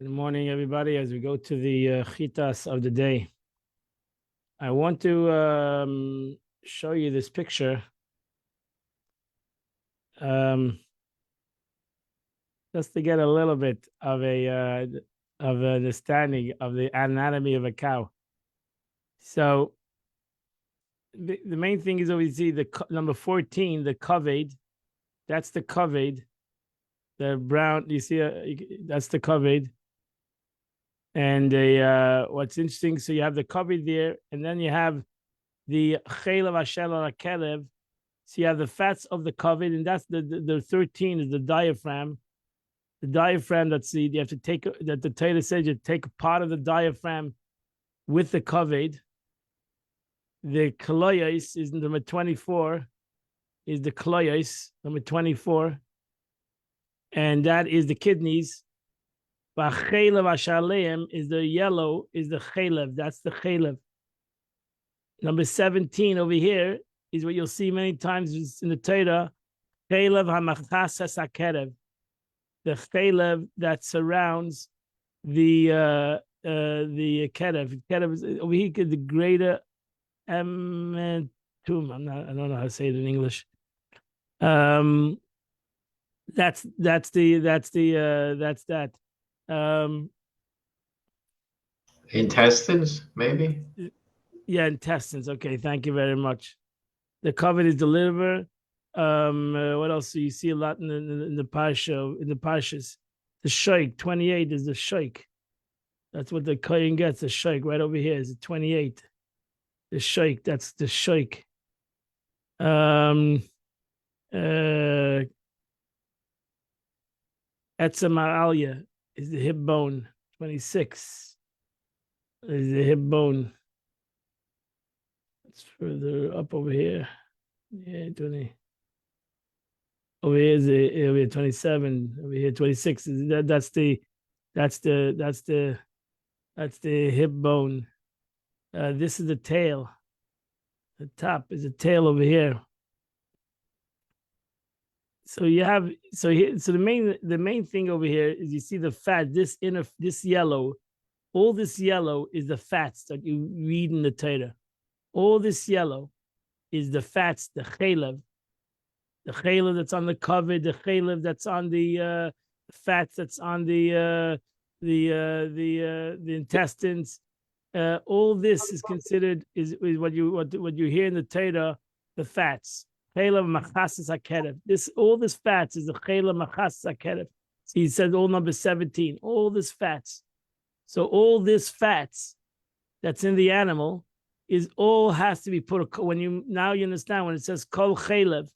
Good morning, everybody. As we go to the chitas of the day, I want to show you this picture, just to get a little bit of of an understanding of the anatomy of a cow. So the main thing is always see the number 14, the kaved. That's the kaved. The brown, you see, that's the kaved. And what's interesting, so you have the kaved there, and then you have the chelav ashel kelev. So you have the fats of the kaved, and that's the 13 is the diaphragm. The diaphragm, that's you have to take that the Torah says you take a part of the diaphragm with the kaved. The kloyos is number 24, is the kloyos, number 24. And that is the kidneys. Chelav ashaleim is the yellow, is the chelav. That's the chelav. Number 17 over here is what you'll see many times in the Torah, chelav hamachasas hakerev, the chelav that surrounds the kerev. Kerev is over here, the greater ementum. I don't know how to say it in English. That's that. Intestines, maybe? Yeah, intestines. Okay, thank you very much. The kaved is the liver. What else? So you see a lot in the parsha, in the parshas. The shaykh, 28 is the shaykh. That's what the kohen gets. The shaykh right over here is 28. The shaykh. That's the shaykh. Etzem ha'alya is the hip bone. 26 is the hip bone. It's further up over here. Yeah, 20. Over here is over here 27. Over here 26. That's the hip bone. This is the tail. The top is the tail over here. So you have the main thing over here is you see the fat. This yellow, all this yellow is the fats that you read in the Torah. All this yellow is the fats, the chelav that's on the kaved, the chelav that's on the fats that's on the intestines. All this is considered is what you hear in the Torah, the fats. Chelav machasas hakerev. All this fats is the chelav machasas hakerev. So he said all number 17. All this fats. So all this fats that's in the animal is all has to be put. When you understand when it says kol chelav,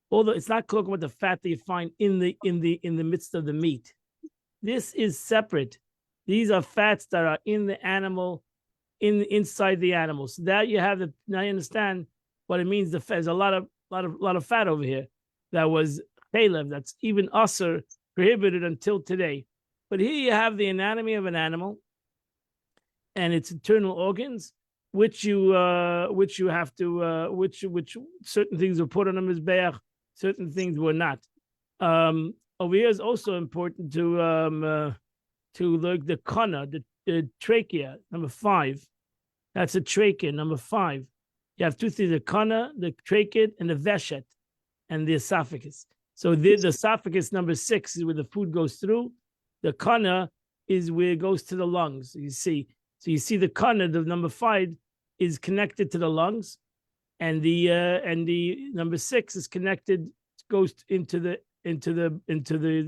although it's not talking about the fat that you find in the midst of the meat. This is separate. These are fats that are in the animal, inside the animal. So that you have now you understand what it means. There's a lot of fat over here that was chelav, that's even usher, prohibited until today. But here you have the anatomy of an animal and its internal organs, which you have to which certain things were put on the mizbeach, certain things were not. Over here is also important to look the kana, the trachea, number 5. That's a trachea, number 5. You have two things: the kana, the trachea, and the veshet, and the esophagus. So the esophagus, number 6, is where the food goes through. The kana is where it goes to the lungs. You see, so you see the kana, the number 5, is connected to the lungs, and the number 6 is connected, goes into the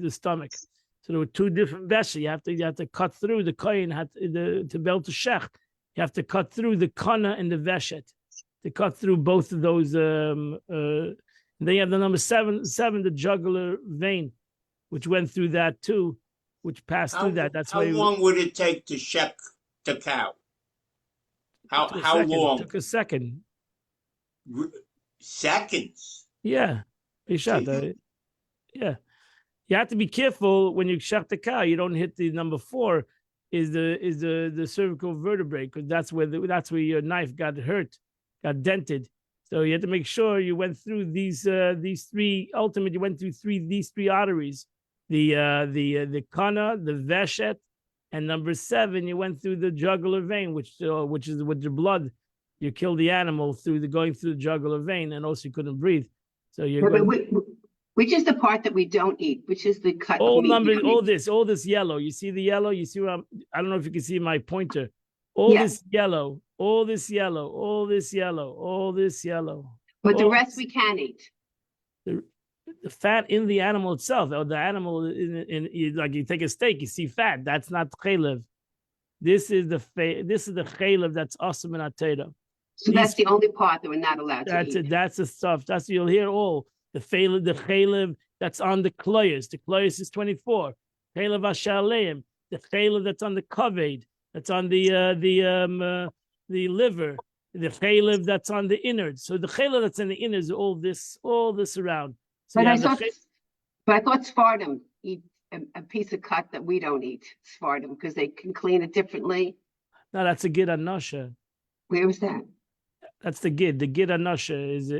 stomach. So there were two different veshet. You have to cut through the kohen to belt to shech. You have to cut through the kana and the veshet, to cut through both of those. Then you have the number 7, the jugular vein, which went through that too, which passed through that. That's how long would it take to shech the cow? How long? It took a second. Seconds. Yeah, yeah. You have to be careful when you shech the cow. You don't hit the number 4. Is the cervical vertebrae, because that's where your knife got hurt, got dented. So you have to make sure you went through these 3. Ultimately, you went through these 3 arteries: the kana, the veshet, And number 7, you went through the jugular vein, which is with your blood. You kill the animal going through the jugular vein, and also you couldn't breathe. So you're going. Which is the part that we don't eat? Which is the cut All of meat? numbers, all this yellow. You see the yellow? You see what I don't know if you can see my pointer. All this yellow, all this yellow, all this yellow, all this yellow. But the rest we can eat. The fat in the animal itself, or the animal like you take a steak, you see fat. That's not chaylev. This is the chaylev that's awesome in Ateda. So that's the only part that we're not allowed to eat. That's the stuff. That's you'll hear all the chaylev that's on the kloyas. The kloyas is 24. Chaylev ashaleim. The chaylev that's on the kaved. That's on the liver. The chaylev that's on the innards. So the chaylev that's in the innards, all this around. So but I thought Sfardim eat a piece of cut that we don't eat. Sfardim, because they can clean it differently. No, that's a gid anasha. Where was that? That's the gid. The gid anasha is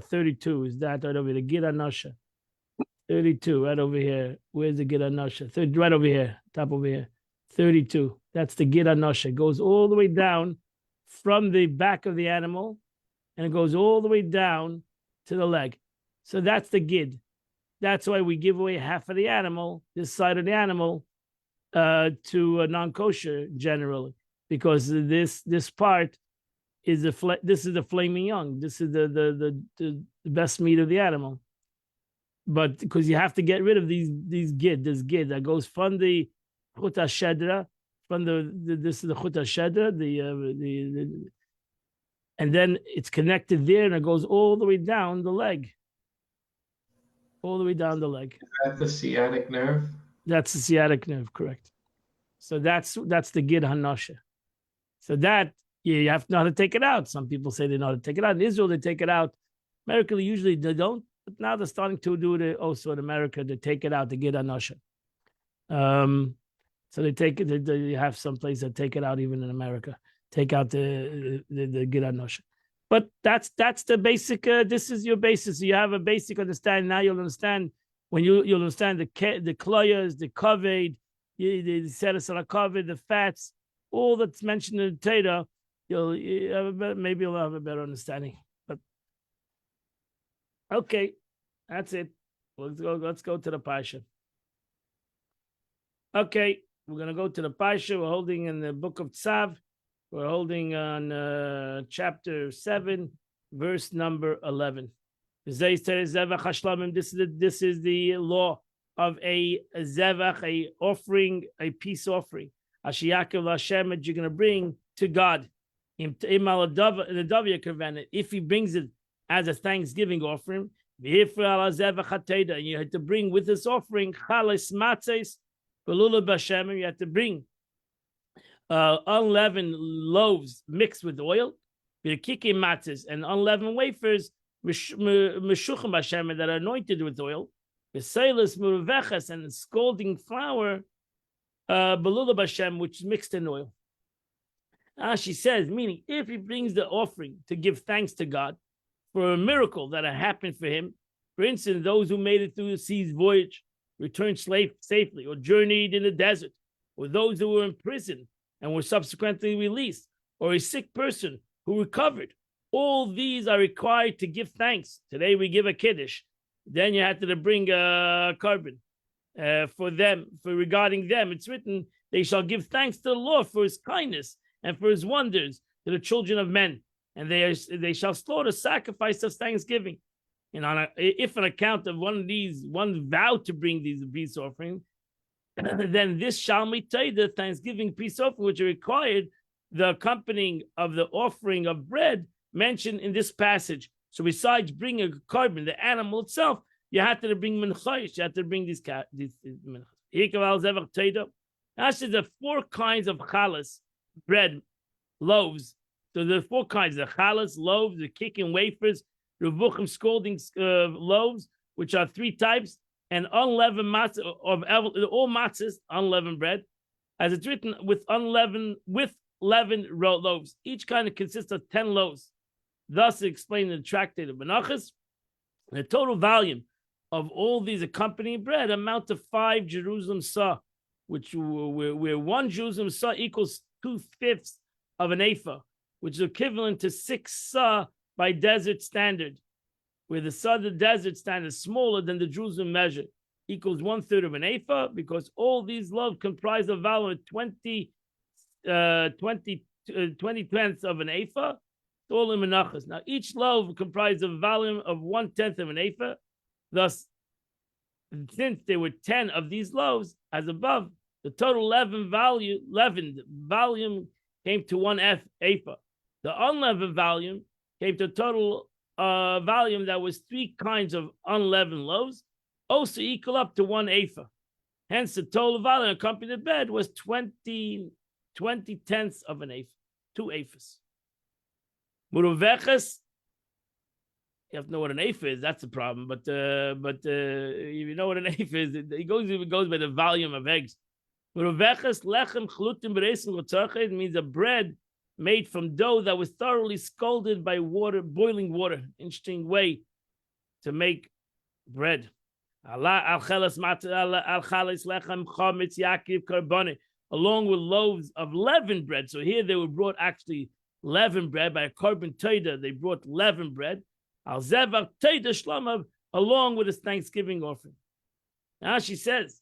32. Is that right over here? The gid anasha. 32, right over here. Where's the gid anasha? Right over here, top over here. 32. That's the gid anasha. It goes all the way down from the back of the animal, and it goes all the way down to the leg. So that's the gid. That's why we give away half of the animal, this side of the animal, to a non-kosher generally, because this part is this is the flaming young. This is the best meat of the animal. But because you have to get rid of these gid, this gid that goes from the chut hashedra, from this is the chut hashedra, and then it's connected there, and it goes all the way down the leg. All the way down the leg. Is that the sciatic nerve? That's the sciatic nerve, correct. So that's the gid hanasha. So that you have to know how to take it out. Some people say they know how to take it out. In Israel, they take it out. America, usually they don't, but now they're starting to do it also in America. They take it out, the gid hanasha. So they take it. They have some place that take it out even in America. Take out the gid hanasha. But that's the basic. This is your basis. So you have a basic understanding. Now you'll understand when you'll understand the kloyas, the kaved, the seres al kaved, the fats, all that's mentioned in the Torah. Maybe you'll have a better understanding. But okay, that's it. Let's go to the parsha. Okay, we're gonna go to the parsha. We're holding in the book of Tzav. We're holding on chapter 7, verse number 11. This is the law of a zevach, a offering, a peace offering. Ashiyakov Hashem that you're going to bring to God. If he brings it as a thanksgiving offering, and you have to bring with this offering, you have to bring unleavened loaves mixed with oil, matzahs, and unleavened wafers that are anointed with oil, and scalding flour, which is mixed in oil. She says, meaning if he brings the offering to give thanks to God for a miracle that had happened for him, for instance, those who made it through the sea's voyage, returned safely, or journeyed in the desert, or those who were in prison and were subsequently released, or a sick person who recovered. All these are required to give thanks. Today we give a kiddush. Then you have to bring a carbon for them. For regarding them, it's written, they shall give thanks to the Lord for his kindness and for his wonders to the children of men. And they shall slaughter sacrifice of thanksgiving. And if on account of one vowed to bring these peace offerings, then this shall be the thanksgiving peace offering, which are required, the accompanying of the offering of bread mentioned in this passage. So besides bringing a carbon, the animal itself, you have to bring minchayos. You have to bring these minchayos. Actually, there are 4 kinds of chalas, bread, loaves. So there are 4 kinds: the chalas, loaves, the kicking wafers, revuchim, scalding loaves, which are 3 types. And unleavened matzah of all matzahs, unleavened bread, as it's written, with leavened loaves. Each kind consists of 10 loaves. Thus, explained in the tractate of Menachos, the total volume of all these accompanying bread amount to 5 Jerusalem sah. where one Jerusalem sa equals 2/5 of an ephah, which is equivalent to 6 sa by desert standard, where the sa of the desert standard is smaller than the Jerusalem measure, equals 1/3 of an ephah, because all these loaves comprise a value of 20 tenths of an ephah. All in menachas. Now each loaf comprises a volume of 1/10 of an ephah. Thus, since there were 10 of these loaves, as above, the total leavened volume came to 1 ephah. The unleavened volume came to a total volume that was 3 kinds of unleavened loaves, also equal up to 1 ephah. Hence, the total volume accompanying the bread was 20 tenths of an ephah, 2 ephahs. Muruveches, you have to know what an ephah is. That's a problem. But if you know what an ephah is, it goes by the volume of eggs. Muruveches lechem chlutim bereisim gotzarched means a bread made from dough that was thoroughly scalded by water, boiling water. Interesting way to make bread. Along with loaves of leavened bread. So here they were brought actually leavened bread by a carbon toida. They brought leavened bread. Al zevach toida shlamav, along with his Thanksgiving offering. Now she says,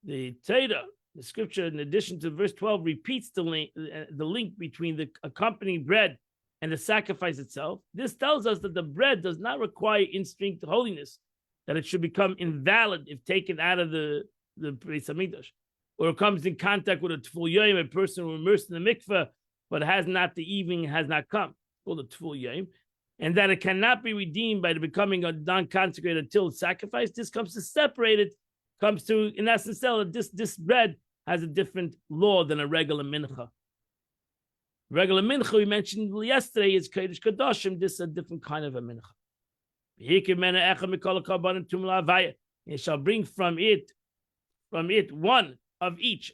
the toida, the scripture, in addition to verse 12, repeats the link between the accompanying bread and the sacrifice itself. This tells us that the bread does not require instinct holiness, that it should become invalid if taken out of the Beis Hamikdash, or it comes in contact with a Tful Yom, a person who immersed in the mikveh, but the evening has not come, called a Tful Yom, and that it cannot be redeemed by becoming a non-consecrated until sacrifice. This comes to separate it, comes to, in essence, tell that this bread has a different law than a regular mincha. Regular mincha, we mentioned yesterday, is Kodesh Kadoshim. This is a different kind of a mincha. You shall bring from it one of each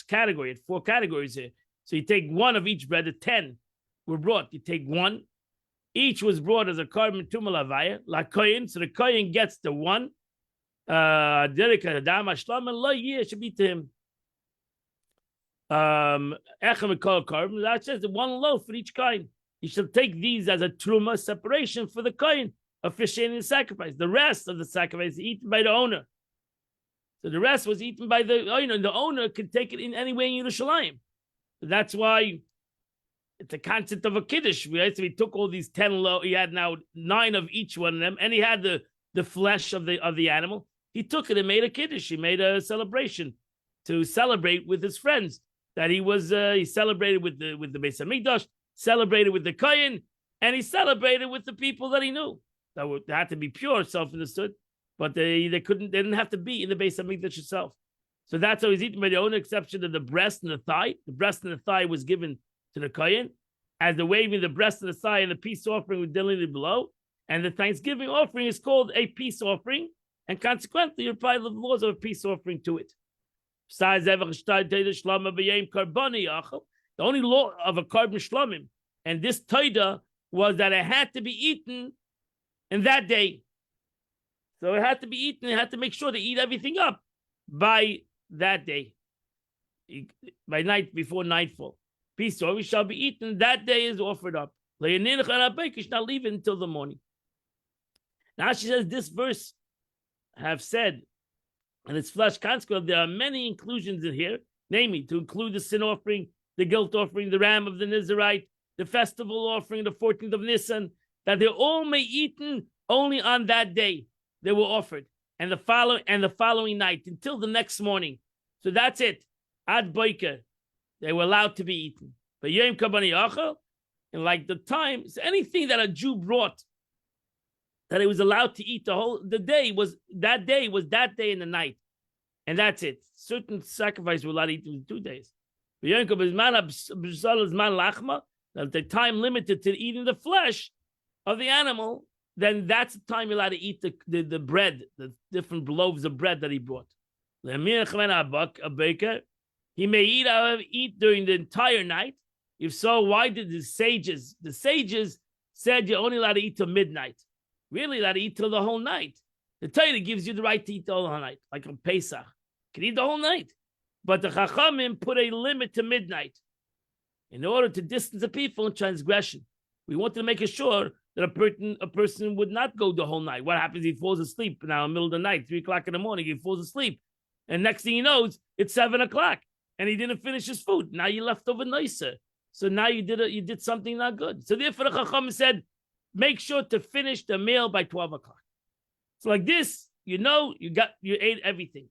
category. 4 categories here. So you take one of each bread. The 10 were brought. You take one. Each was brought as a carbon tumalavaya, la koyin. So the koyin gets the one. Should be to him. That says one loaf for each koyin. You shall take these as a truma separation for the koyin, officiating the sacrifice. The rest of the sacrifice is eaten by the owner. So the rest was eaten by the owner. The owner could take it in any way in Yerushalayim. So that's why it's a concept of a kiddush. We took all these 10 loaves. He had now 9 of each one of them, and he had the flesh of the animal. He took it and made a kiddush. He made a celebration to celebrate with his friends that he celebrated with the Beis Hamikdash, celebrated with the Kohen, and he celebrated with the people that he knew. They had to be pure, self-understood, but they didn't have to be in the Beis Hamikdash itself. So that's how he's eaten by the only exception of the breast and the thigh. The breast and the thigh was given to the Kohen, as the waving the breast and the thigh and the peace offering was delineated below. And the Thanksgiving offering is called a peace offering, and consequently you apply the laws of a peace offering to it. The only law of a carbon shlomim, and this taida, was that it had to be eaten in that day. So it had to be eaten. It had to make sure to eat everything up by that day, by night, before nightfall. Peace offering shall be eaten. That day is offered up. You should not leave it until the morning. Now she says this verse have said, and its flesh consequence, there are many inclusions in here, namely to include the sin offering, the guilt offering, the ram of the Nizarite, the festival offering, the 14th of Nisan, that they all may eaten only on that day they were offered, and the following night until the next morning. So that's it. Ad boiker, they were allowed to be eaten. But Yom Kabani Achel, and like the time, anything that a Jew brought that he was allowed to eat the day was that day in the night. And that's it. Certain sacrifices were allowed to eat in 2 days. But the time limited to eating the flesh of the animal, then that's the time you're allowed to eat the bread, the different loaves of bread that he brought. A baker, he may eat during the entire night. If so, why did the sages said you're only allowed to eat till midnight? Really allowed to eat till the whole night. The Torah gives you the right to eat the whole night, like on Pesach. You can eat the whole night. But the Chachamim put a limit to midnight in order to distance the people in transgression. We wanted to make sure that a person would not go the whole night. What happens if he falls asleep now in the middle of the night, 3 o'clock in the morning, he falls asleep. And next thing he knows, it's 7 o'clock and he didn't finish his food. Now you left over nicer. So now you did something not good. So therefore the Chacham said, make sure to finish the meal by 12 o'clock. So like this, you ate everything.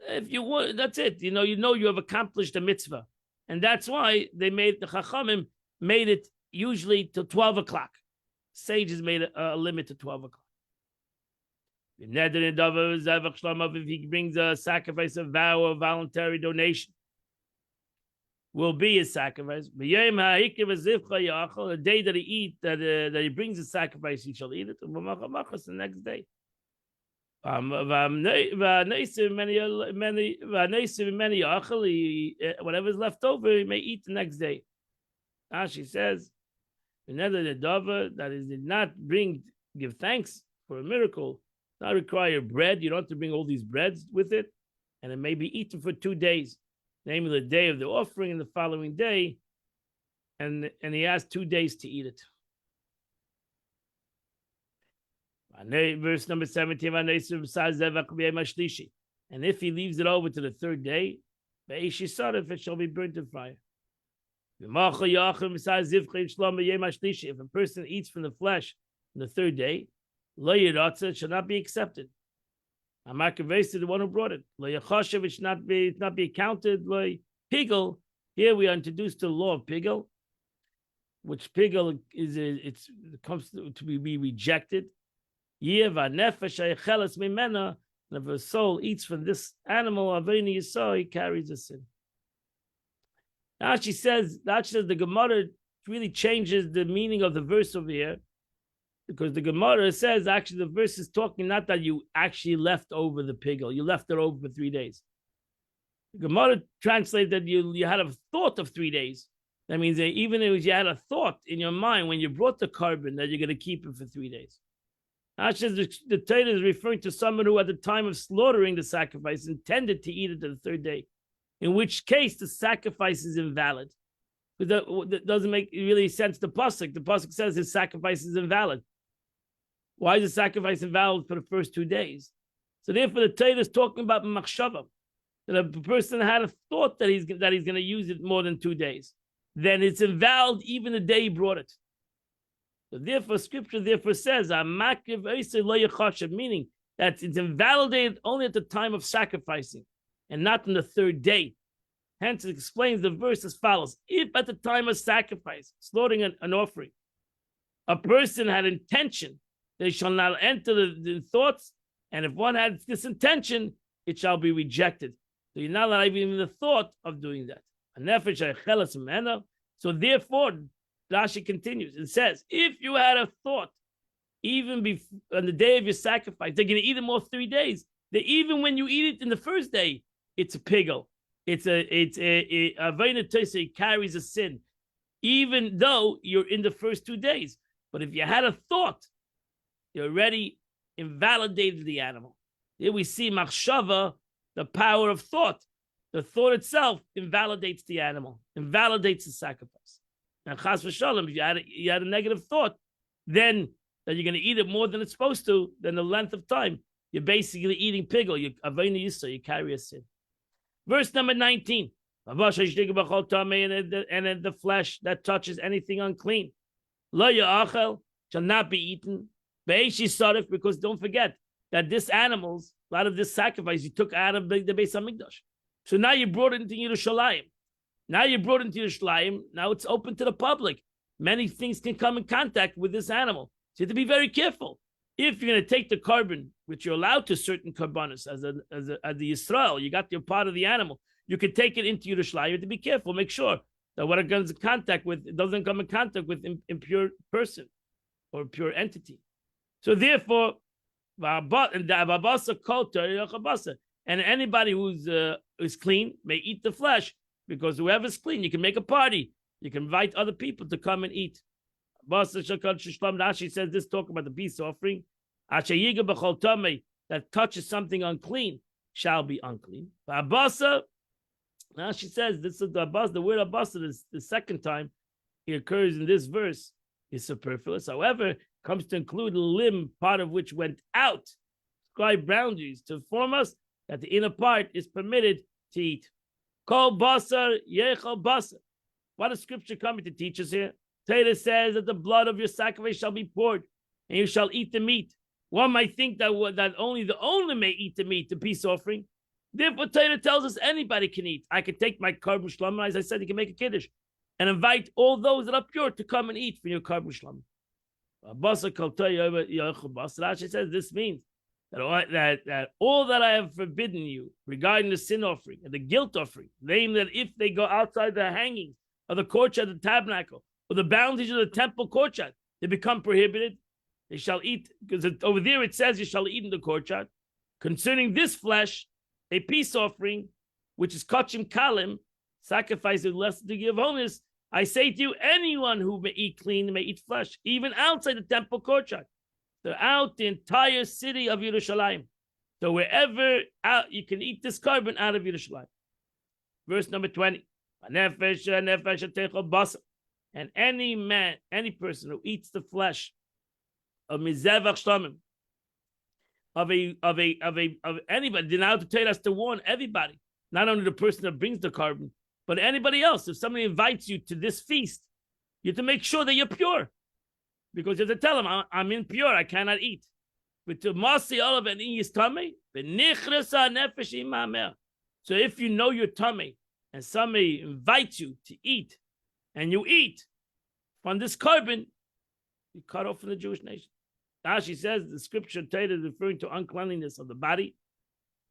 If you want, that's it. You know you have accomplished the mitzvah. And that's why the Chachamim made it usually till 12 o'clock. Sages made a limit to 12 o'clock. If he brings a sacrifice, a vow, or voluntary donation, will be a sacrifice. The day that he brings a sacrifice, he shall eat it. The next day. Whatever is left over, he may eat the next day. She says, that is, did not give thanks for a miracle, not require bread. You don't have to bring all these breads with it, and it may be eaten for 2 days, namely the day of the offering and the following day, and he has 2 days to eat it. Verse number 17, and if he leaves it over to the 3rd day, it shall be burnt in fire. If a person eats from the flesh on the 3rd day, it shall not be accepted. The one who brought it. It should not be accounted. Pigel. Here we are introduced to the law of pigel, which pigel it comes to be rejected. And if a soul eats from this animal, he carries a sin. Now she says the Gemara really changes the meaning of the verse over here, because the Gemara says actually the verse is talking not that you actually left over the pigel, you left it over for 3 days. The Gemara translates that you had a thought of 3 days. That means that even if you had a thought in your mind when you brought the carbon that you're going to keep it for 3 days. Now she says the Torah is referring to someone who at the time of slaughtering the sacrifice intended to eat it the 3rd day, in which case the sacrifice is invalid. Because that doesn't make really sense. The pasuk says his sacrifice is invalid. Why is the sacrifice invalid for the first 2 days? So therefore, the Torah is talking about machshava, that a person had a thought that he's going to use it more than 2 days, then it's invalid even the day he brought it. So therefore, Scripture says meaning that it's invalidated only at the time of sacrificing, and not on the 3rd day. Hence, it explains the verse as follows. If at the time of sacrifice, slaughtering an offering, a person had intention, they shall not enter the thoughts, and if one had this intention, it shall be rejected. So you're not allowed even the thought of doing that. So therefore, Rashi continues and says, if you had a thought, even before, on the day of your sacrifice, they're going to eat it more 3 days, that even when you eat it in the first day, it's a pigel. It's a it carries a sin, even though you're in the first 2 days. But if you had a thought, you already invalidated the animal. Here we see machshava, the power of thought. The thought itself invalidates the animal, invalidates the sacrifice. And chas v'shalom, if you had a negative thought, then that you're going to eat it more than it's supposed to, then the length of time, you're basically eating pigel. You carry a sin. Verse number 19. And the flesh that touches anything unclean, lo ya'achel, shall not be eaten. Because don't forget that this animals, a lot of this sacrifice you took out of the Beis Hamikdash. So now you brought it into Yerushalayim. Now it's open to the public. Many things can come in contact with this animal. So you have to be very careful. If you're going to take the carbon, which you're allowed to certain carbonis as the Yisrael, you got your part of the animal, you can take it into Yerushalayim. You have to be careful. Make sure that what it comes in contact with, it doesn't come in contact with impure person or pure entity. So therefore, and anybody who's clean may eat the flesh, because whoever's clean, you can make a party. You can invite other people to come and eat. Rashi says this, talk about the peace offering. That touches something unclean shall be unclean. Now she says this is the word abasa, the second time it occurs in this verse, is superfluous. However, it comes to include a limb, part of which went out, describe boundaries to inform us that the inner part is permitted to eat. Kol basar yechal basar. What is scripture coming to teach us here? Torah says that the blood of your sacrifice shall be poured, and you shall eat the meat. One might think that only the owner may eat the meat, the peace offering. Therefore, Torah tells us anybody can eat. I can take my korban shlama, as I said, you can make a kiddush, and invite all those that are pure to come and eat for your korban shlama. Rashi says this means that all that I have forbidden you regarding the sin offering and the guilt offering, namely that if they go outside the hangings of the courtyard of the tabernacle or the boundaries of the temple courtyard, they become prohibited. They shall eat, because over there it says you shall eat in the courtyard. Concerning this flesh, a peace offering, which is kachim kalim, sacrifice with less degree of holiness, I say to you, anyone who may eat clean may eat flesh, even outside the temple courtyard, throughout the entire city of Yerushalayim. So wherever out you can eat this korban out of Yerushalayim. Verse number 20. And any man, any person who eats the flesh of mizevach shlamim, of anybody, now to tell us to warn everybody, not only the person that brings the korban, but anybody else. If somebody invites you to this feast, you have to make sure that you're pure, because you have to tell them, I'm impure, I cannot eat. But to masi olav and in his tummy, so if you know your tummy and somebody invites you to eat, and you eat from this korban, you cut off from the Jewish nation. Rashi says the scripture is referring to uncleanliness of the body.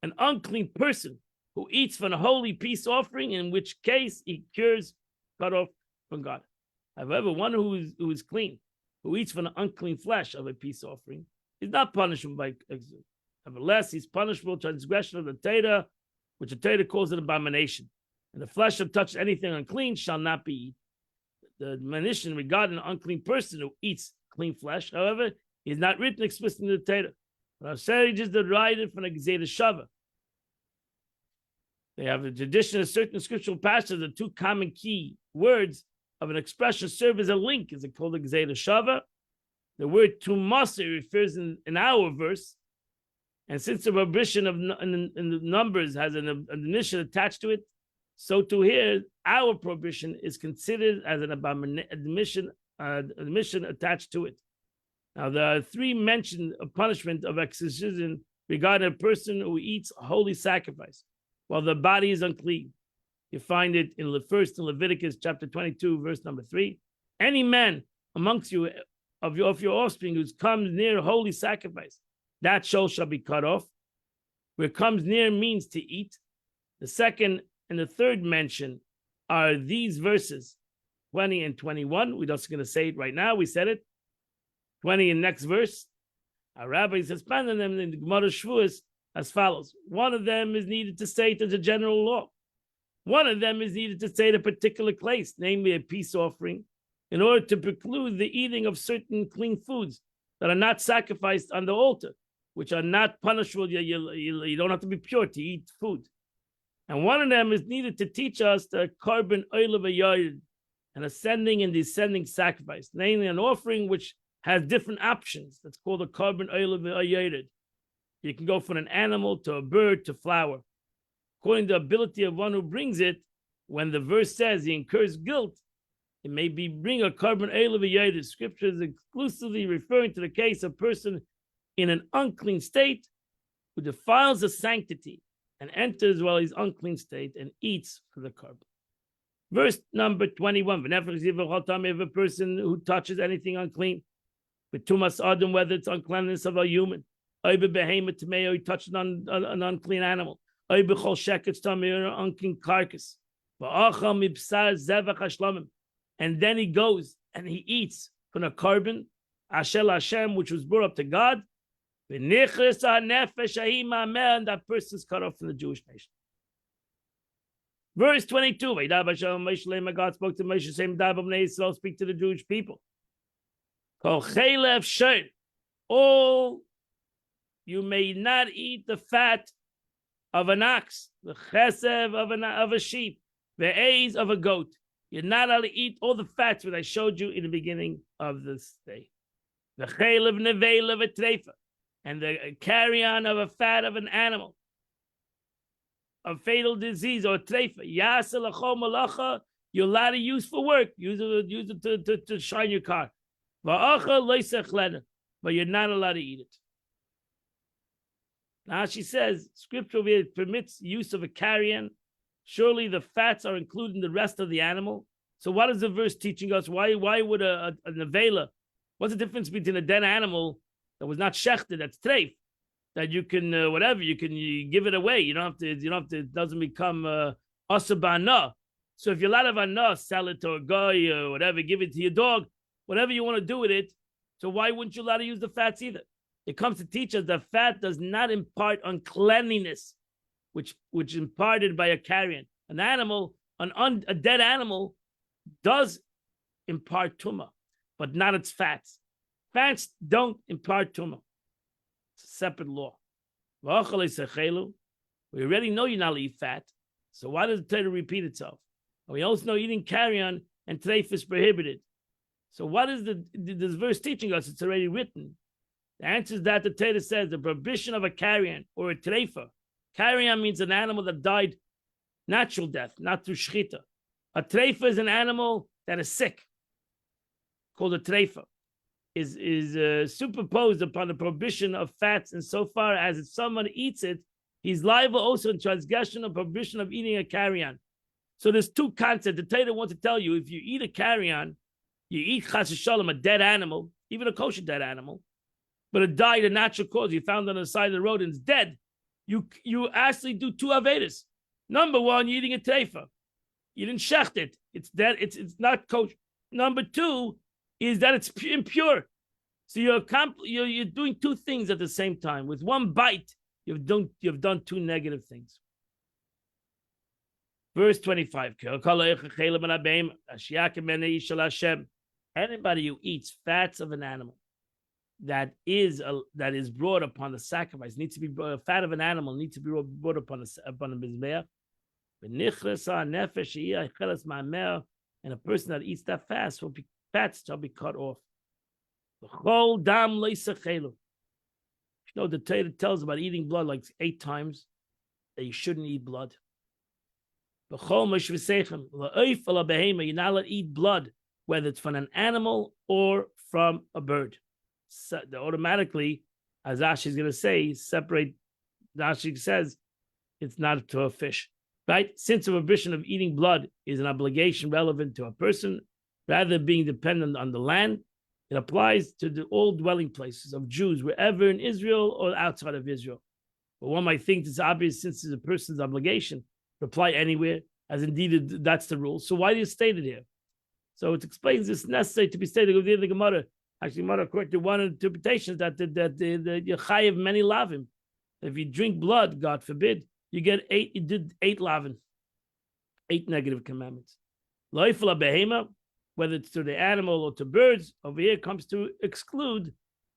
An unclean person who eats from a holy peace offering, in which case he cures, cut off from God. However, one who is clean, who eats from the unclean flesh of a peace offering, is not punishable by exile. Nevertheless, he's punishable for transgression of the Torah, which the Torah calls an abomination. And the flesh that touches anything unclean shall not be eaten. The admonition regarding an unclean person who eats clean flesh, however, is not written explicitly in the Torah. But our sages derived from the Gezerah Shava. They have a tradition of certain scriptural passages. The two common key words of an expression serve as a link. Is it called the Gezerah Shava? The word tumasa refers in our verse, and since the prohibition of in the numbers has an admonition attached to it, so to here our prohibition is considered as an admission attached to it. Now there are three mentions of punishment of exorcism regarding a person who eats holy sacrifice while the body is unclean. You find it in Leviticus chapter 22, verse number 3. Any man amongst you of your offspring who comes near holy sacrifice, that soul shall be cut off. Where comes near means to eat. The second and the third mention are these verses, 20 and 21. We're just going to say it right now. We said it. 20 in next verse. Our rabbis expanded them in the Gemara Shavuos as follows. One of them is needed to state as a general law. One of them is needed to state a particular place, namely a peace offering, in order to preclude the eating of certain clean foods that are not sacrificed on the altar, which are not punishable. You don't have to be pure to eat food. And one of them is needed to teach us the korban oil v'yoyed, an ascending and descending sacrifice, namely an offering which has different options. That's called a korban oil v'yoyed. You can go from an animal to a bird to flour. According to the ability of one who brings it, when the verse says he incurs guilt, it may be bring a korban oil v'yoyed. Scripture is exclusively referring to the case of a person in an unclean state who defiles the sanctity and enters while he's unclean state and eats for the korban. Verse number 21. If a person who touches anything unclean, with tumas adam, whether it's uncleanness of a human, he touched on an unclean animal, or an unclean carcass, and then he goes and he eats from a korban, Ashel Hashem, which was brought up to God, and that person is cut off from the Jewish nation. Verse 22. God spoke to Moshe, saying, speak to the Jewish people. All you may not eat the fat of an ox, the chesev of a sheep, the aiz of a goat. You're not allowed to eat all the fats that I showed you in the beginning of this day. The chayil of neveil of a treifa, and the carrion of a fat of an animal, of fatal disease or treifa. Yasa l'chol malacha, you're allowed to use for work. Use it to shine your car. Va'acha loisech lena, but you're not allowed to eat it. Now she says, scripture permits use of a carrion. Surely the fats are included in the rest of the animal. So what is the verse teaching us? Why would a nevela? What's the difference between a dead animal that was not shechted, that's treif, that you can you give it away. You don't have to. It doesn't become asabana. So if you're allowed of anah, sell it to a guy or whatever, give it to your dog, whatever you want to do with it. So why wouldn't you allow to use the fats either? It comes to teach us that fat does not impart uncleanliness, which imparted by a carrion. An animal, a dead animal, does impart tumah, but not its fats. Fats don't impart tumah. It's a separate law. We already know you're not allowed to eat fat, so why does the Torah repeat itself? We also know eating carrion and treif is prohibited. So what is this verse teaching us? It's already written. The answer is that the Torah says the prohibition of a carrion or a treifa. Carrion means an animal that died natural death, not through shchita. A treifa is an animal that is sick, called a treifa. Is superposed upon the prohibition of fats, and so far as if someone eats it, he's liable also in transgression of prohibition of eating a carrion. So there's two concepts. The Torah wants to tell you, if you eat a carrion, you eat chas v'shalom, a dead animal, even a kosher dead animal, but it died a natural cause. You found it on the side of the road and it's dead. You actually do two avedas. Number one, you're eating a treifa. You didn't shecht it. It's dead. It's not kosher. Number two is that it's impure. So you're doing two things at the same time. With one bite, you've done two negative things. Verse 25. Anybody who eats fats of an animal that is brought upon the sacrifice needs to be fat of an animal needs to be brought upon the mizbeach. And a person that eats that fats shall be cut off. The whole dam leisachelu. You know, the Torah tells about eating blood like 8 times that you shouldn't eat blood. You're not allowed to eat blood, whether it's from an animal or from a bird. So automatically, as Rashi is going to say, separate. Rashi says it's not to a fish, right? Since the prohibition of eating blood is an obligation relevant to a person, rather than being dependent on the land, it applies to all dwelling places of Jews, wherever in Israel or outside of Israel. But one might think it's obvious, since it's a person's obligation to apply anywhere, as indeed that's the rule. So why do you state it here? So it explains it's necessary to be stated with the Gemara. Actually, Gemara, according to one interpretation, is that the chayiv many lavim. If you drink blood, God forbid, you get 8. You did 8 lavin, 8 negative commandments. Loifla behema, whether it's to the animal or to birds, over here comes to exclude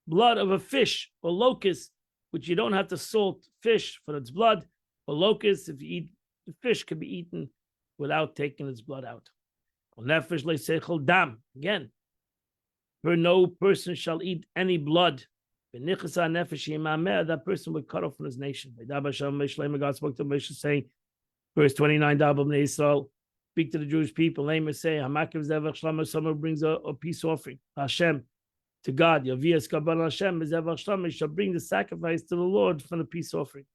blood of a fish or locust, which you don't have to salt fish for its blood, or locust, if you eat the fish, can be eaten without taking its blood out. Again, for no person shall eat any blood. That person would cut off from his nation. God spoke to Moshe saying, verse 29, speak to the Jewish people. Someone brings a peace offering, Hashem, to God. Hashem shall bring the sacrifice to the Lord from the peace offering.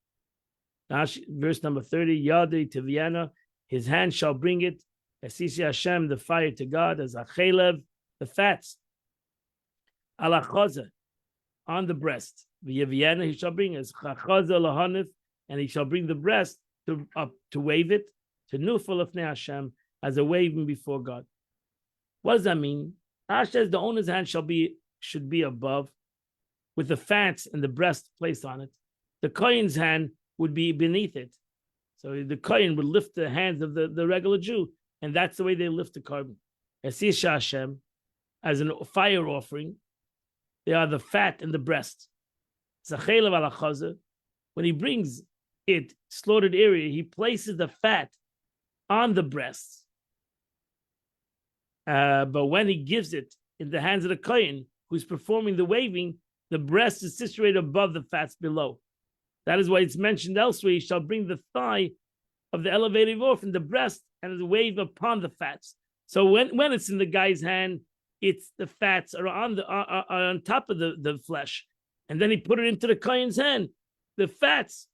Now, verse number 30, Yadi to Vienna, his hand shall bring it. Asisi Hashem, the fire to God, as achelev, the fats. Alachaza, on the breast. Vienna, he shall bring as chachaza lahanif, and he shall bring the breast to wave it to nufal of Hashem as a waving before God. What does that mean? Rashi says the owner's hand should be above, with the fats and the breast placed on it. The kohen's hand would be beneath it. So the kohen would lift the hands of the regular Jew, and that's the way they lift the carbon. Asisha Hashem, as a fire offering, they are the fat and the breast. When he brings slaughtered area, he places the fat on the breasts. But when he gives it in the hands of the kohen who's performing the waving, the breast is situated above the fats below. That is why it's mentioned elsewhere. He shall bring the thigh of the elevated orphan, the breast, and the wave upon the fats. So when it's in the guy's hand, it's the fats are on top of the flesh, and then he put it into the kohen's hand. The fats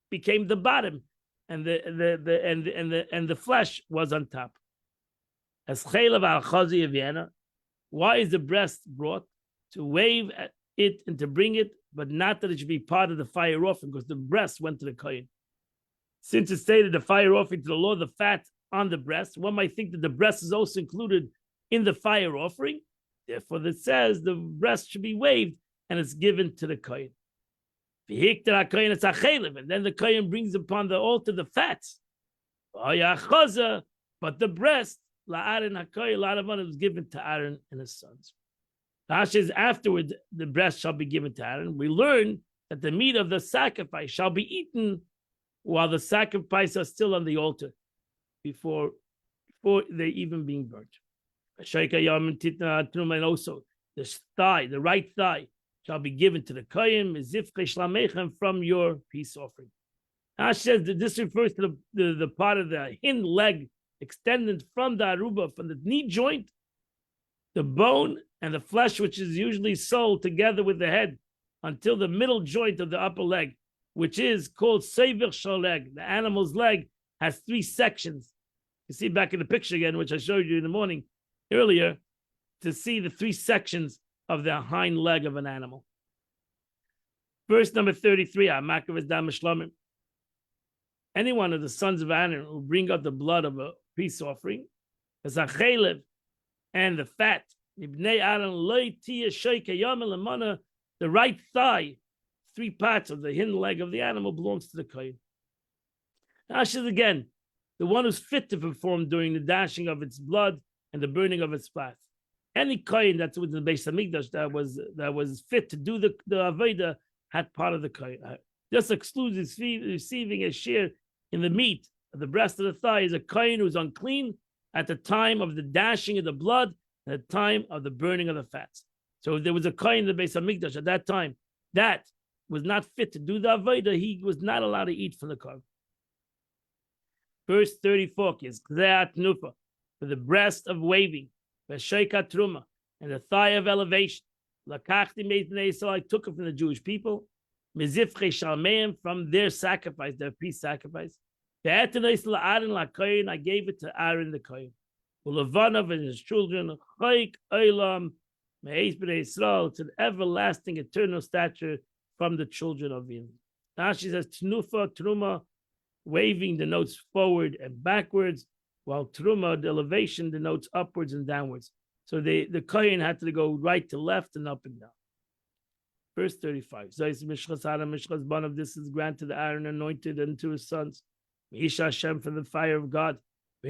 became the bottom, and the flesh was on top. As chaylev al chazi of Vienna, why is the breast brought? To wave at it and to bring it, but not that it should be part of the fire offering, because the breast went to the kohen. Since it stated the fire offering to the Lord, the fat on the breast, one might think that the breast is also included in the fire offering. Therefore, it says the breast should be waved and it's given to the kohen. And then the kohen brings upon the altar the fats. But the breast, was given to Aaron and his sons. Says afterward, the breast shall be given to Aaron. We learn that the meat of the sacrifice shall be eaten while the sacrifice are still on the altar, before they even being burnt. And also the thigh, the right thigh, shall be given to the kohen from your peace offering. Ash says that this refers to the part of the hind leg extended from the aruba, from the knee joint, the bone, and the flesh, which is usually sold together with the head until the middle joint of the upper leg, which is called sever shaleg. The animal's leg has 3 sections. You see back in the picture again, which I showed you in the morning earlier, to see the 3 sections of the hind leg of an animal. Verse number 33, any one of the sons of Aaron who bring up the blood of a peace offering, as a chaylev, and the fat, the right thigh, 3 parts of the hind leg of the animal belongs to the kohen. Ashes again, the one who's fit to perform during the dashing of its blood and the burning of its fat. Any kohen that's within the Beis Hamikdash that was fit to do the avodah had part of the kohen. Just excludes receiving a share in the meat of the breast of the thigh is a kohen who's unclean at the time of the dashing of the blood and the time of the burning of the fats. So if there was a kohen in the Beis Hamikdash at that time that was not fit to do the avodah, he was not allowed to eat from the korban. Verse 34 is for the breast of waving, v'sheika truma, and the thigh of elevation. Lakachti meis bnei Yisrael, I took it from the Jewish people, mizifchei shalmeim, from their sacrifice, their peace sacrifice. Ve'etenes la'aron la'kohen, I gave it to Aaron the kohen. U'levanav and his children, chayik olam meis bnei Yisrael, it's an everlasting, eternal stature from the children of Israel. Now she says tnufa, truma, waving denotes forward and backwards, while truma, the elevation, denotes upwards and downwards. So the kohen had to go right to left and up and down. Verse 35. This is granted to Aaron, anointed, and to his sons. Isha Hashem, for the fire of God. The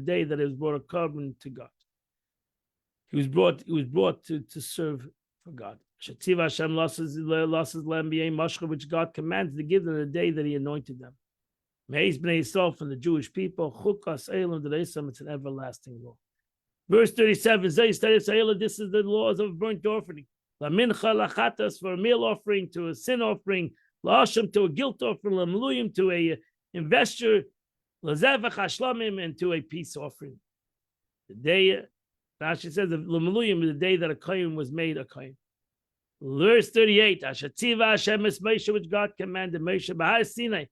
day that he was brought a korban to God. He was brought to serve for God. Shativa Hashem losses lamb which God commanded to give them the day that He anointed them. Meis bnei Yisrael, from the Jewish people. Chukas elam d'reisam, it's an everlasting law. Verse 37. This is the laws of burnt offering. La mincha lachatas, for a meal offering, to a sin offering. La asham, to a guilt offering. La meluyim, to a investor. La zevach hashlamim, and to a peace offering. The day, Rashi says, la meluyim is the day that a kohen was made a kohen. Verse 38, Ashativa Hashem es Moshe, which God commanded Moshe b'Har Sinai,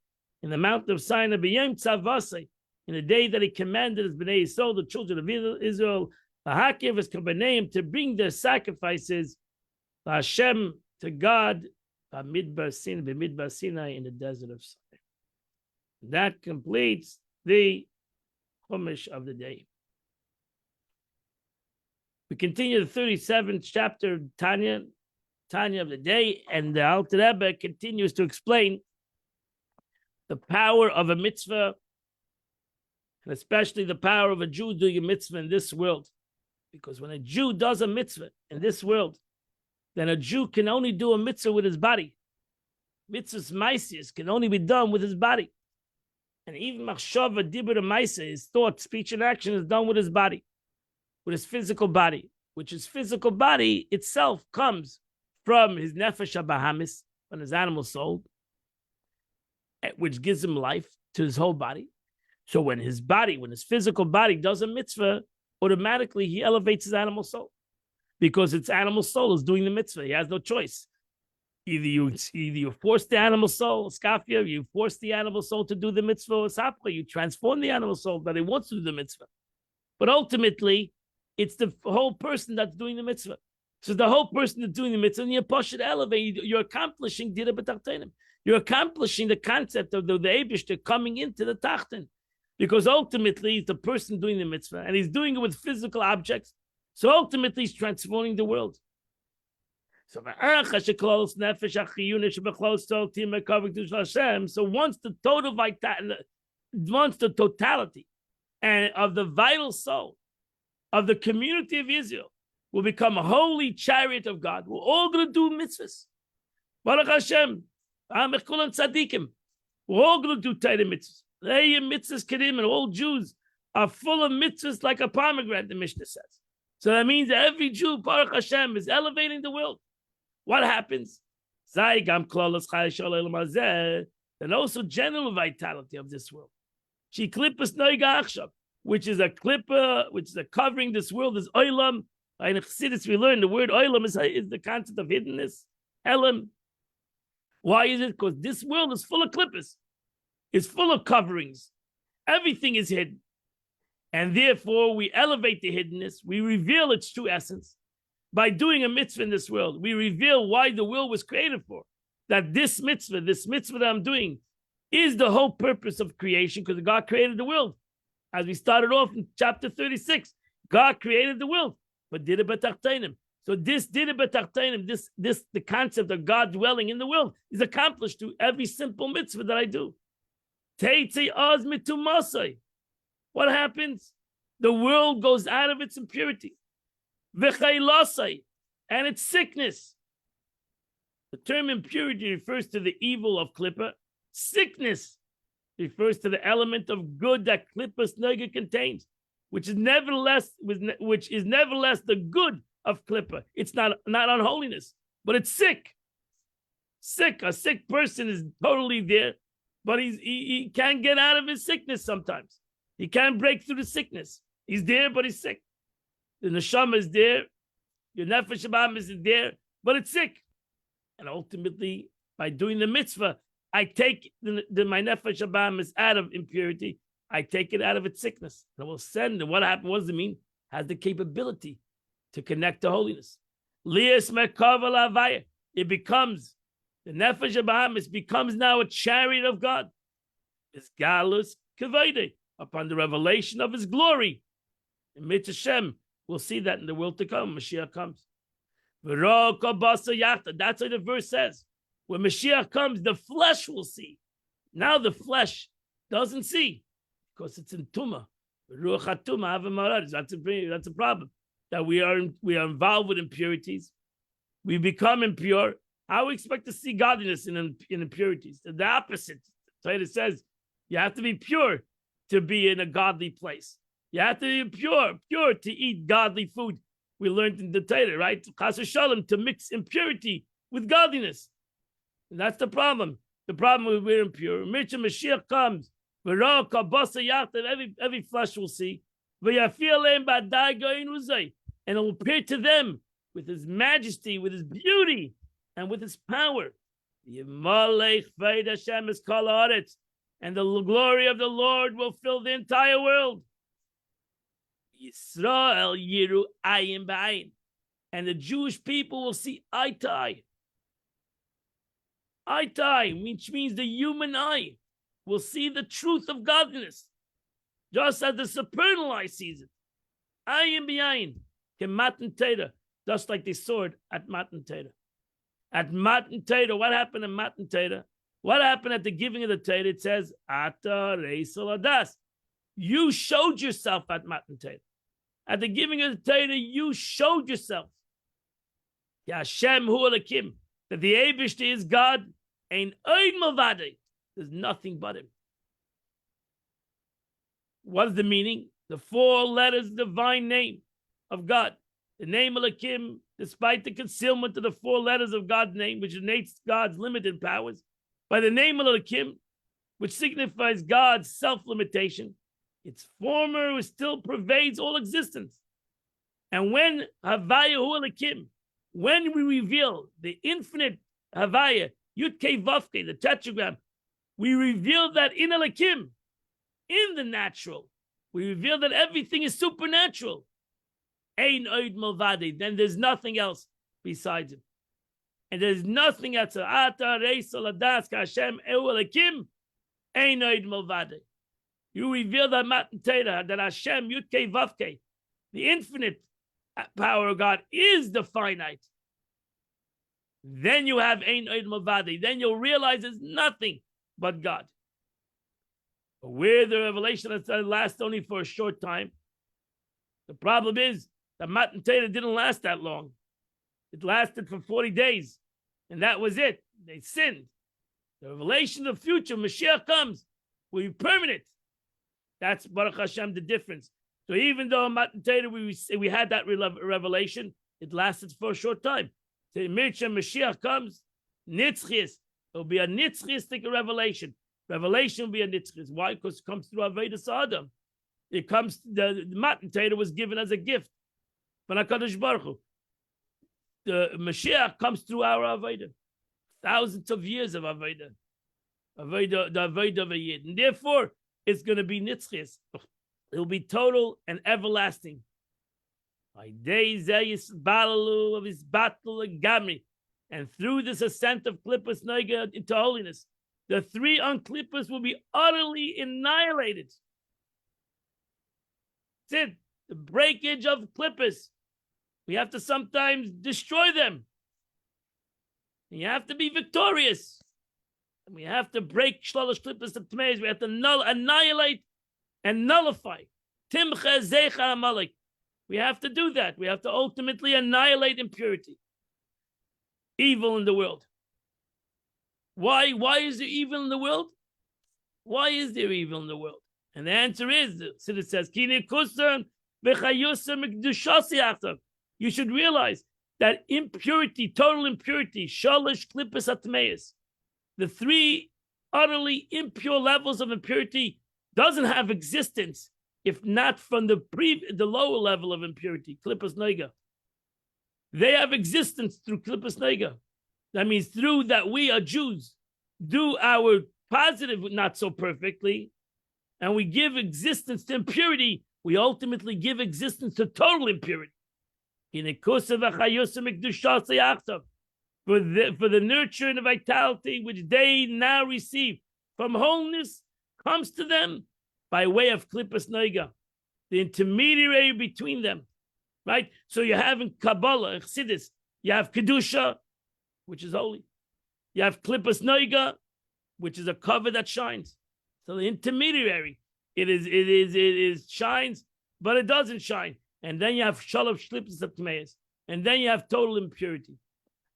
in the mountain of Sinai, b'yom tzavasei, in the day that He commanded His bnei Yisrael, the children of Israel, b'hakev es kabaneim, to bring their sacrifices, b'Hashem, to God, b'midbar Sinai, in the desert of Sinai. That completes the Chumash of the day. We continue the 37th chapter of Tanya of the day, and the Alter Rebbe continues to explain the power of a mitzvah, and especially the power of a Jew doing a mitzvah in this world. Because when a Jew does a mitzvah in this world, then a Jew can only do a mitzvah with his body. Mitzvahs Maisis can only be done with his body. And even Machshava, Dibur, Maisa, his thought, speech, and action is done with his body, with his physical body, which his physical body itself comes from his Nefesh HaBahamis, from his animal soul, which gives him life to his whole body. So when his physical body does a mitzvah, automatically he elevates his animal soul because its animal soul is doing the mitzvah. He has no choice. Either you force the animal soul, skafia, you force the animal soul to do the mitzvah, or sapcha, you transform the animal soul that he wants to do the mitzvah. But ultimately, it's the whole person that's doing the mitzvah. So the whole person that's doing the mitzvah, and you're pushing elevate, you're accomplishing dira b'tachtenim. You're accomplishing the concept of the Eibishter coming into the tachten. Because ultimately, it's the person doing the mitzvah, and he's doing it with physical objects. So ultimately, he's transforming the world. So once the total vitality, once the totality and of the vital soul of the community of Israel will become a holy chariot of God, we're all going to do mitzvahs. Baruch Hashem, tzaddikim. We're all going to do Torah mitzvahs. Mitzvahs kedim, and all Jews are full of mitzvahs like a pomegranate, the Mishnah says. So that means that every Jew, Baruch Hashem, is elevating the world. What happens? Then also general vitality of this world. She klippas noiga achshav, which is a klippa, which is a covering this world, is oilam. In Chassidus we learn the word oilam is the concept of hiddenness. Elam. Why is it? Because this world is full of klippas. It's full of coverings. Everything is hidden. And therefore we elevate the hiddenness. We reveal its true essence. By doing a mitzvah in this world, we reveal why the world was created for. That this mitzvah that I'm doing, is the whole purpose of creation, because God created the world. As we started off in chapter 36, God created the world, but did it b'tachtenim. So this did it b'tachtenim, the concept of God dwelling in the world is accomplished through every simple mitzvah that I do. Teitzei oz mitumasai. What happens? The world goes out of its impurity. V'chaylasai, and its sickness. The term impurity refers to the evil of klippa. Sickness refers to the element of good that klippas nega contains, which is nevertheless the good of klippa. It's not unholiness, but it's sick. Sick. A sick person is totally there, but he can't get out of his sickness sometimes. He can't break through the sickness. He's there, but he's sick. The neshama is there, your nefesh HaBahamis is there, but it's sick. And ultimately, by doing the mitzvah, I take my nefesh HaBahamis out of impurity. I take it out of its sickness. And I will send it. What happened? What does it mean? Has the capability to connect to holiness. Lias mekavel avaya. It becomes, the nefesh HaBahamis becomes now a chariot of God. It's galus kavayde, upon the revelation of his glory. In Mitzvah Shem, we'll see that in the world to come. Mashiach comes. That's what the verse says. When Mashiach comes, the flesh will see. Now the flesh doesn't see because it's in Tumah. That's a problem. That we are involved with impurities. We become impure. How we expect to see godliness in impurities? The opposite. So it says you have to be pure to be in a godly place. You have to be pure to eat godly food. We learned in the Torah, right? Chas v'shalom, to mix impurity with godliness. And that's the problem. The problem is we're impure. Mashiach comes. Every flesh will see. And it will appear to them with his majesty, with his beauty, and with his power. And the glory of the Lord will fill the entire world. Yisrael yiru ayin b'ayin, and the Jewish people will see eye to eye. Eye to eye, which means the human eye will see the truth of godliness, just as the supernal eye sees it. Ayin b'ayin, ke matan Torah, just like they saw it at Matan Torah. At Matan Torah, what happened at Matan Torah? What happened at the giving of the Torah? It says, Ata reisel adas. You showed yourself at Matan Torah. At the giving of the Torah, you showed yourself. Hashem hu Elokim, that the Eibishter is God, Ein oid milvado. There's nothing but him. What is the meaning? The 4 letters divine name of God. The name Elohim, despite the concealment of the 4 letters of God's name, which denotes God's limited powers, by the name Elohim, which signifies God's self-limitation, its former still pervades all existence. And when Havayahu Elohim, when we reveal the infinite Havaya, Yud Kei Vav Kei, the tetragram, we reveal that in Elohim, in the natural, we reveal that everything is supernatural. Ein oid milvado. Then there's nothing else besides him. And there's nothing else. Ata reisel adas Hashem ehu Elokim. Ein oid milvado. You reveal that Matan Torah, that Hashem Yud Kei Vav Kei, the infinite power of God, is the finite. Then you have Ein oid milvado. Then you'll realize there's nothing but God. Where the revelation lasts only for a short time. The problem is that Matan Torah didn't last that long. It lasted for 40 days, and that was it. They sinned. The revelation of the future, Mashiach comes, will be permanent. That's Baruch Hashem, the difference. So even though Matan Torah we had that revelation, it lasted for a short time. So Mashiach comes, Nitzchis. It will be a Nitzchistic revelation. Revelation will be a Nitzchis. Why? Because it comes through Avodas Adam. It comes, the Matan Torah was given as a gift from HaKadosh Baruch Hu. The Mashiach comes through our Avodah. Thousands of years of Avodah. The Avodah of a Yid. And therefore, it's going to be Nitzchis. It will be total and everlasting. By days, of his battle and Gamri. And through this ascent of Klippas Noiga into holiness, the 3 unclippas will be utterly annihilated. That's it. The breakage of clippers. We have to sometimes destroy them. And you have to be victorious. And we have to break Shlolosh Klippas of Tmeis. We have to annihilate and nullify. Timcha Zecha Amalek. We have to do that. We have to ultimately annihilate impurity. Evil in the world. Why? Why is there evil in the world? Why is there evil in the world? And the answer is, so it says, you should realize that impurity, total impurity, shalish klippas atmeis, the 3 utterly impure levels of impurity doesn't have existence if not from the lower level of impurity, klippas noiga. They have existence through klippas noiga. That means through that we are Jews, do our positive not so perfectly, and we give existence to impurity, we ultimately give existence to total impurity. For the nurture and the vitality which they now receive from wholeness comes to them by way of klippas noiga, the intermediary between them. Right? So you have in Kabbalah, Chassidus, you have Kedusha, which is holy. You have klippas noiga, which is a cover that shines. So the intermediary, it is shines, but it doesn't shine. And then you have shalom shlippus of tmeis, and then you have total impurity.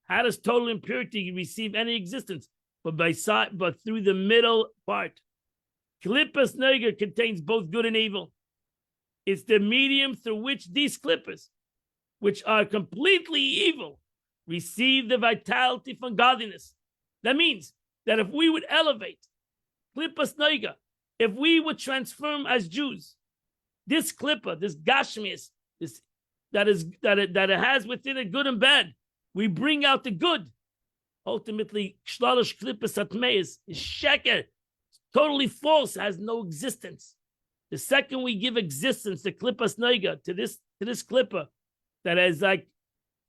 How does total impurity receive any existence? But through the middle part. Klippas noiga contains both good and evil. It's the medium through which these klippas, which are completely evil, receive the vitality from godliness. That means that if we would elevate klippas noiga, if we would transform as Jews, this klippa, this gashmias, this that it has within it good and bad, we bring out the good. Ultimately, shlalish klippas atmeis is sheker, totally false, has no existence. The second we give existence to klippas noiga, to this klippa, that is like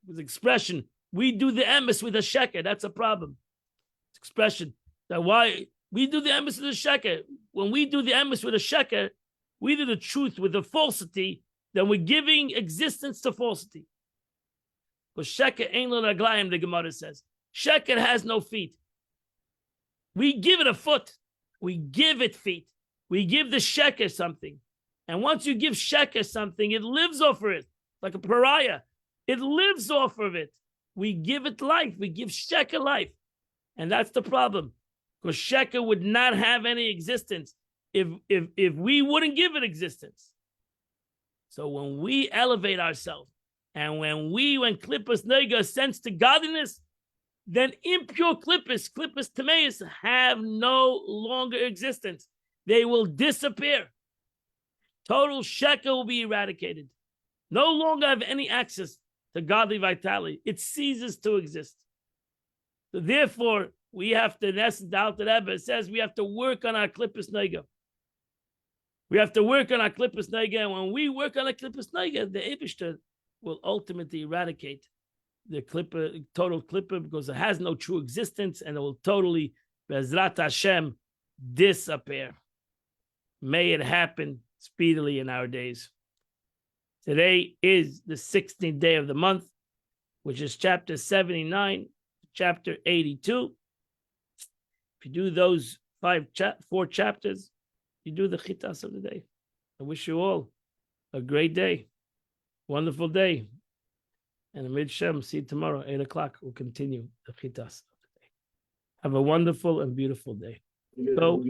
with expression, we do the emes with a sheker. That's a problem. It's expression that why we do the emes with a sheker. When we do the emes with a sheker, we do the truth with the falsity. Then we're giving existence to falsity. Because sheker ain't lo raglayim, the Gemara says. Sheker has no feet. We give it a foot. We give it feet. We give the sheker something. And once you give sheker something, it lives off of it. Like a pariah. It lives off of it. We give it life. We give sheker life. And that's the problem. Because sheker would not have any existence if we wouldn't give it existence. So when we elevate ourselves, and when Klippas Nega ascends to godliness, then impure Klippas Tameis, have no longer existence. They will disappear. Total sheker will be eradicated. No longer have any access to godly vitality. It ceases to exist. So therefore, we have to, in essence, the Alter Rebbe says we have to work on our Klippas Nega. We have to work on our Klippas Nega, and when we work on our Klippas Nega, the Eibishter will ultimately eradicate the total Klippa, because it has no true existence, and it will totally, Be'ezrat Hashem, disappear. May it happen speedily in our days. Today is the 16th day of the month, which is chapter 79, chapter 82. If you do those 4 chapters, you do the chitas of the day. I wish you all a great day, wonderful day. And Amid Shem, see you tomorrow, 8 o'clock. We'll continue the chitas of the day. Have a wonderful and beautiful day. So